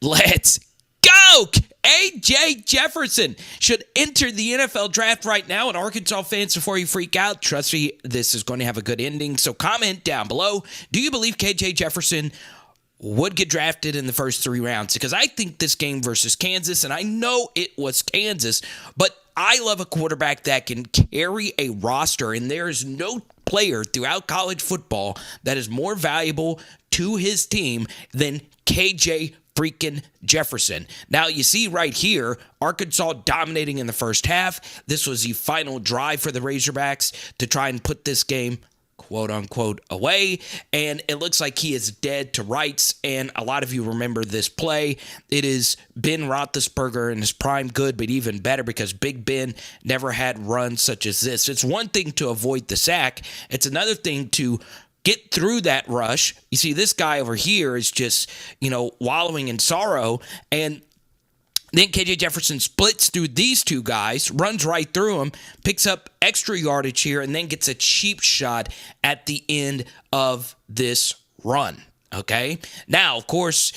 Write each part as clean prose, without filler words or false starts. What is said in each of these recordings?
Let's go! KJ Jefferson should enter the NFL draft right now. And Arkansas fans, before you freak out, trust me, this is going to have a good ending. So comment down below. Do you believe KJ Jefferson would get drafted in the first 3 rounds? Because I think this game versus Kansas, and I know it was Kansas, but I love a quarterback that can carry a roster, and there is no player throughout college football that is more valuable to his team than KJ freaking Jefferson. Now, you see right here, Arkansas dominating in the first half. This was the final drive for the Razorbacks to try and put this game, quote-unquote, away, and it looks like he is dead to rights, and a lot of you remember this play. It is Ben Roethlisberger in his prime, good, but even better because Big Ben never had runs such as this. It's one thing to avoid the sack. It's another thing to get through that rush. You see, this guy over here is just, wallowing in sorrow, and then KJ Jefferson splits through these two guys, runs right through them, picks up extra yardage here, and then gets a cheap shot at the end of this run, okay? Now, of course,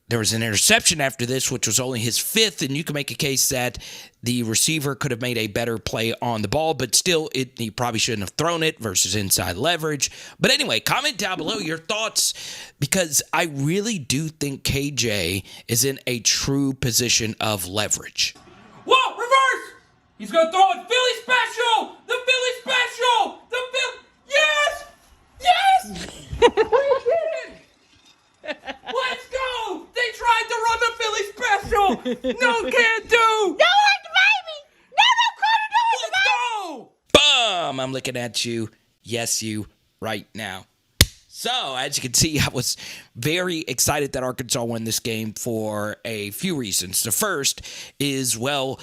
there was an interception after this, which was only his 5th, and you can make a case that the receiver could have made a better play on the ball, but still, he probably shouldn't have thrown it versus inside leverage. But anyway, comment down below your thoughts, because I really do think KJ is in a true position of leverage. Whoa, reverse! He's going to throw it. Philly special! The Philly special! The Philly... Yes! Yes! We did! Let's go! They tried to run the Philly special! No, can't do! No, like the baby! No, couldn't do it! Let's go! Boom! I'm looking at you. Yes, you, right now. So, as you can see, I was very excited that Arkansas won this game for a few reasons. The first is, well,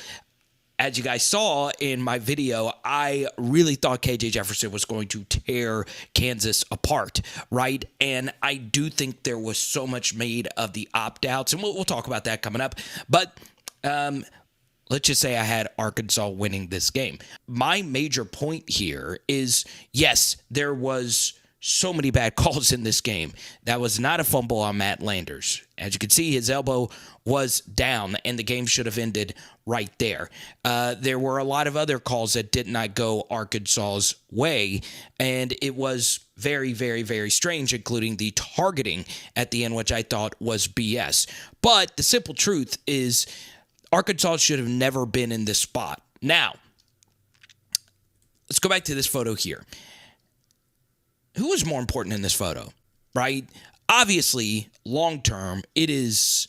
as you guys saw in my video, I really thought KJ Jefferson was going to tear Kansas apart, right? And I do think there was so much made of the opt-outs, and we'll talk about that coming up. But let's just say I had Arkansas winning this game. My major point here is, yes, there was so many bad calls in this game. That was not a fumble on Matt Landers. As you can see, his elbow was down, and the game should have ended right there. There were a lot of other calls that did not go Arkansas's way, and it was very, very, very strange, including the targeting at the end, which I thought was BS. But the simple truth is Arkansas should have never been in this spot. Now, let's go back to this photo here. Who is more important in this photo, right? Obviously, long-term, it is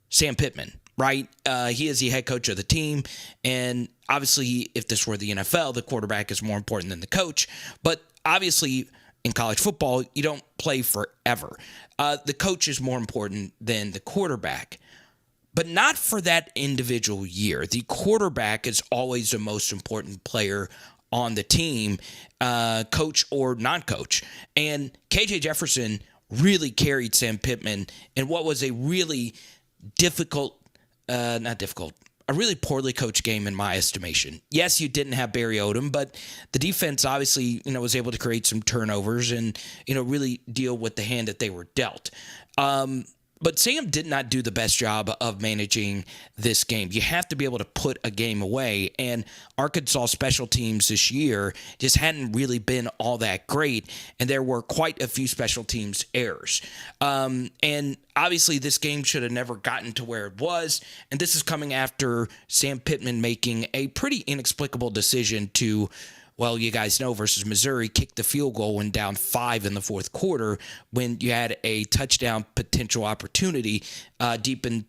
Sam Pittman, right? He is the head coach of the team, and obviously, if this were the NFL, the quarterback is more important than the coach. But obviously, in college football, you don't play forever. The coach is more important than the quarterback, but not for that individual year. The quarterback is always the most important player on the team, coach or non-coach. And KJ Jefferson really carried Sam Pittman in what was a really a really poorly coached game in my estimation. Yes, you didn't have Barry Odom, but the defense obviously, was able to create some turnovers and, really deal with the hand that they were dealt. But Sam did not do the best job of managing this game. You have to be able to put a game away, and Arkansas special teams this year just hadn't really been all that great, and there were quite a few special teams errors. And obviously this game should have never gotten to where it was, and this is coming after Sam Pittman making a pretty inexplicable decision to, well, you guys know, versus Missouri, kicked the field goal when down 5 in the fourth quarter when you had a touchdown potential opportunity deep in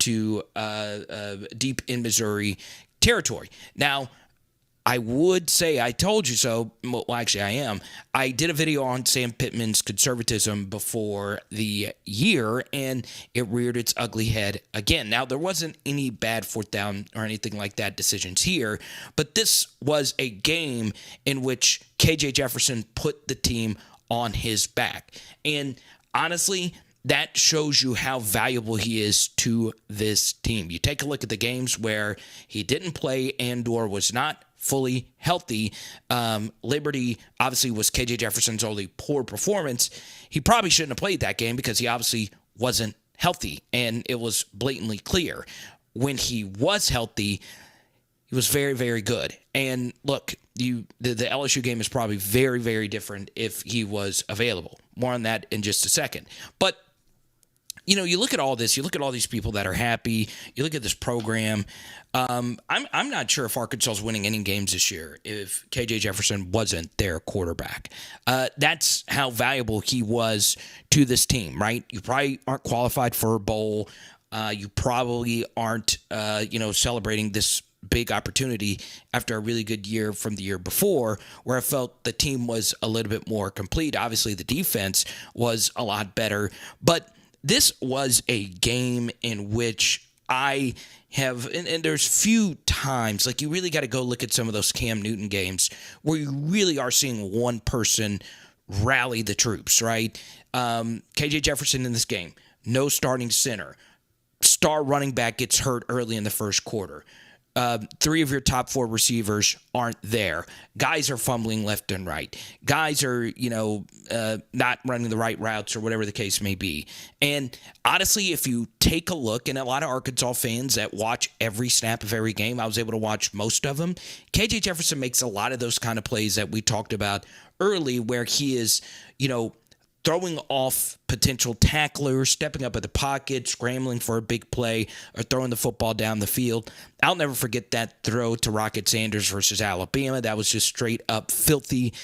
Missouri territory. Now, I would say I told you so. Well, actually, I am. I did a video on Sam Pittman's conservatism before the year, and it reared its ugly head again. Now, there wasn't any bad fourth down or anything like that decisions here, but this was a game in which KJ Jefferson put the team on his back. And honestly, that shows you how valuable he is to this team. You take a look at the games where he didn't play and/or was not fully healthy. Liberty obviously was KJ Jefferson's only poor performance. He probably shouldn't have played that game because he obviously wasn't healthy, and it was blatantly clear. When he was healthy, he was very, very good. And look, the LSU game is probably very, very different if he was available. More on that in just a second. But you look at all this. You look at all these people that are happy. You look at this program. I'm not sure if Arkansas is winning any games this year if KJ Jefferson wasn't their quarterback. That's how valuable he was to this team, right? You probably aren't qualified for a bowl. You probably aren't, celebrating this big opportunity after a really good year from the year before, where I felt the team was a little bit more complete. Obviously, the defense was a lot better, but this was a game in which I have, and there's few times, like you really got to go look at some of those Cam Newton games where you really are seeing one person rally the troops, right? KJ Jefferson in this game, no starting center. Star running back gets hurt early in the first quarter. 3 of your top 4 receivers aren't there. Guys are fumbling left and right. Guys are, not running the right routes or whatever the case may be. And honestly, if you take a look, and a lot of Arkansas fans that watch every snap of every game, I was able to watch most of them. KJ Jefferson makes a lot of those kind of plays that we talked about early, where he is, throwing off potential tacklers, stepping up at the pocket, scrambling for a big play, or throwing the football down the field. I'll never forget that throw to Rocket Sanders versus Alabama. That was just straight up filthy.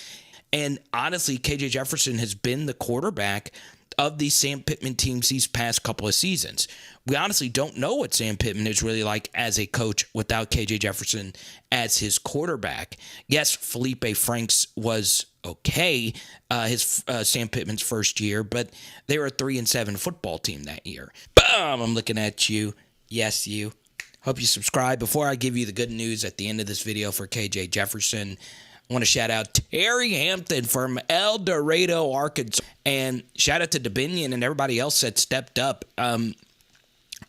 And honestly, KJ Jefferson has been the quarterback of these Sam Pittman teams these past couple of seasons. We honestly don't know what Sam Pittman is really like as a coach without KJ Jefferson as his quarterback. Yes, Felipe Franks was okay, his Sam Pittman's first year, but they were a 3-7 football team that year. Boom! I'm looking at you. Yes, you. Hope you subscribe. Before I give you the good news at the end of this video for KJ Jefferson, I want to shout out Terry Hampton from El Dorado, Arkansas, and shout out to Dominion and everybody else that stepped up.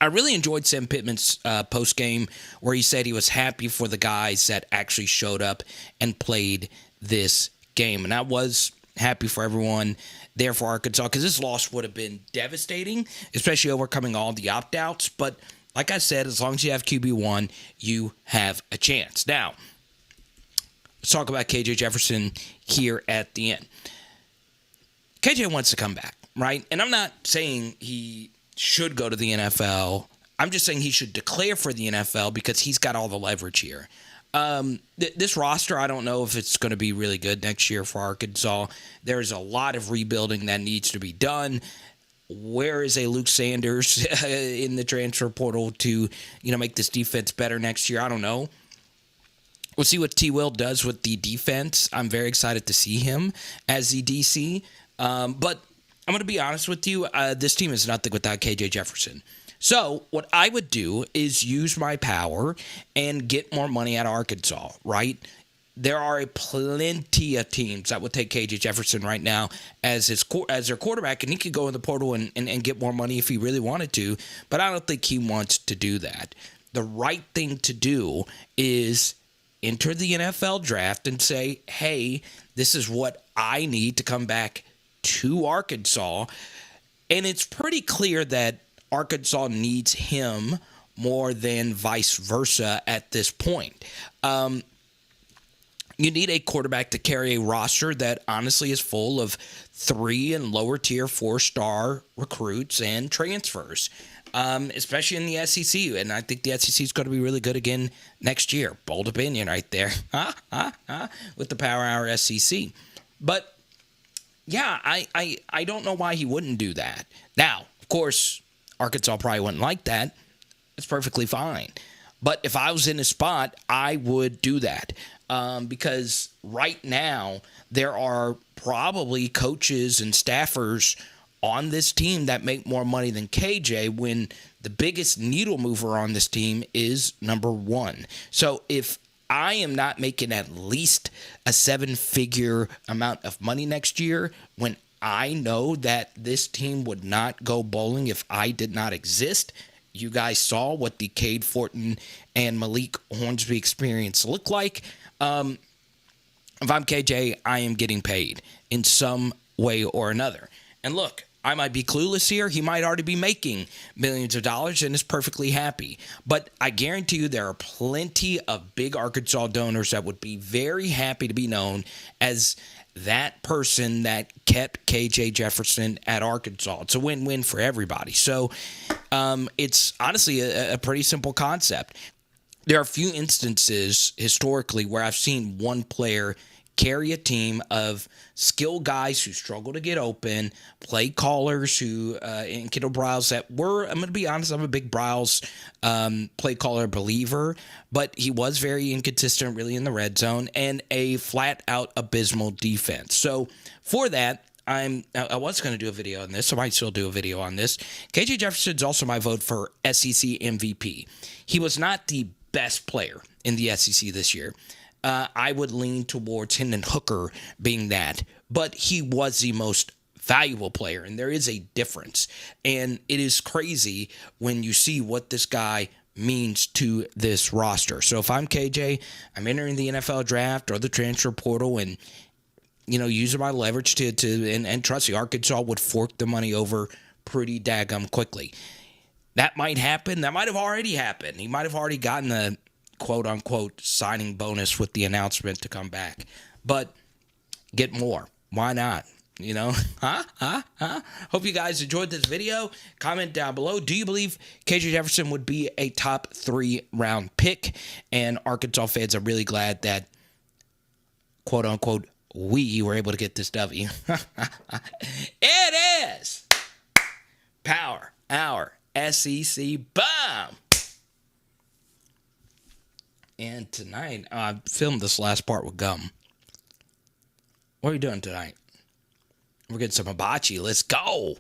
I really enjoyed Sam Pittman's post-game where he said he was happy for the guys that actually showed up and played this game. And I was happy for everyone there for Arkansas, because this loss would have been devastating, especially overcoming all the opt-outs. But like I said, as long as you have QB1, you have a chance. Now, let's talk about KJ Jefferson here at the end. KJ wants to come back, right? And I'm not saying he should go to the NFL. I'm just saying he should declare for the NFL because he's got all the leverage here. This roster, I don't know if it's going to be really good next year for Arkansas. There's a lot of rebuilding that needs to be done. Where is a Luke Sanders in the transfer portal to, make this defense better next year? I don't know. We'll see what T. Will does with the defense. I'm very excited to see him as the DC. But I'm going to be honest with you. This team is nothing without KJ Jefferson. So what I would do is use my power and get more money out of Arkansas, right? There are plenty of teams that would take KJ Jefferson right now as their quarterback, and he could go in the portal and get more money if he really wanted to, but I don't think he wants to do that. The right thing to do is enter the NFL draft and say, hey, this is what I need to come back to Arkansas. And it's pretty clear that Arkansas needs him more than vice versa at this point. You need a quarterback to carry a roster that honestly is full of 3 and lower tier 4-star recruits and transfers, especially in the SEC. And I think the SEC is going to be really good again next year. Bold opinion right there with the Power Hour SEC. But yeah, I don't know why he wouldn't do that. Now, of course, Arkansas probably wouldn't like that. It's perfectly fine. But if I was in his spot, I would do that. Because right now, there are probably coaches and staffers on this team that make more money than KJ, when the biggest needle mover on this team is number 1. So if I am not making at least a 7-figure amount of money next year, when I know that this team would not go bowling if I did not exist. You guys saw what the Cade Fortin and Malik Hornsby experience looked like. If I'm KJ, I am getting paid in some way or another. And look, I might be clueless here. He might already be making millions of dollars and is perfectly happy. But I guarantee you there are plenty of big Arkansas donors that would be very happy to be known as that person that kept KJ Jefferson at Arkansas. It's a win-win for everybody. So it's honestly a pretty simple concept. There are a few instances historically where I've seen one player carry a team of skilled guys who struggle to get open, play callers who, and Kendall Briles that were, I'm going to be honest, I'm a big Briles play caller believer, but he was very inconsistent really in the red zone and a flat out abysmal defense. So for that, I was going to do a video on this. I might still do a video on this. KJ Jefferson's also my vote for SEC MVP. He was not the best player in the SEC this year. I would lean towards Hendon Hooker being that, but he was the most valuable player, and there is a difference. And it is crazy when you see what this guy means to this roster. So if I'm KJ, I'm entering the NFL draft or the transfer portal and, using my leverage and trust me, Arkansas would fork the money over pretty daggum quickly. That might happen. That might have already happened. He might have already gotten a quote-unquote signing bonus with the announcement to come back. But get more. Why not? Hope you guys enjoyed this video. Comment down below. Do you believe KJ Jefferson would be a top 3 round pick? And Arkansas fans are really glad that, quote-unquote, we were able to get this W. It is Power Hour SEC Bomb. And tonight, I filmed this last part with gum. What are you doing tonight? We're getting some hibachi. Let's go.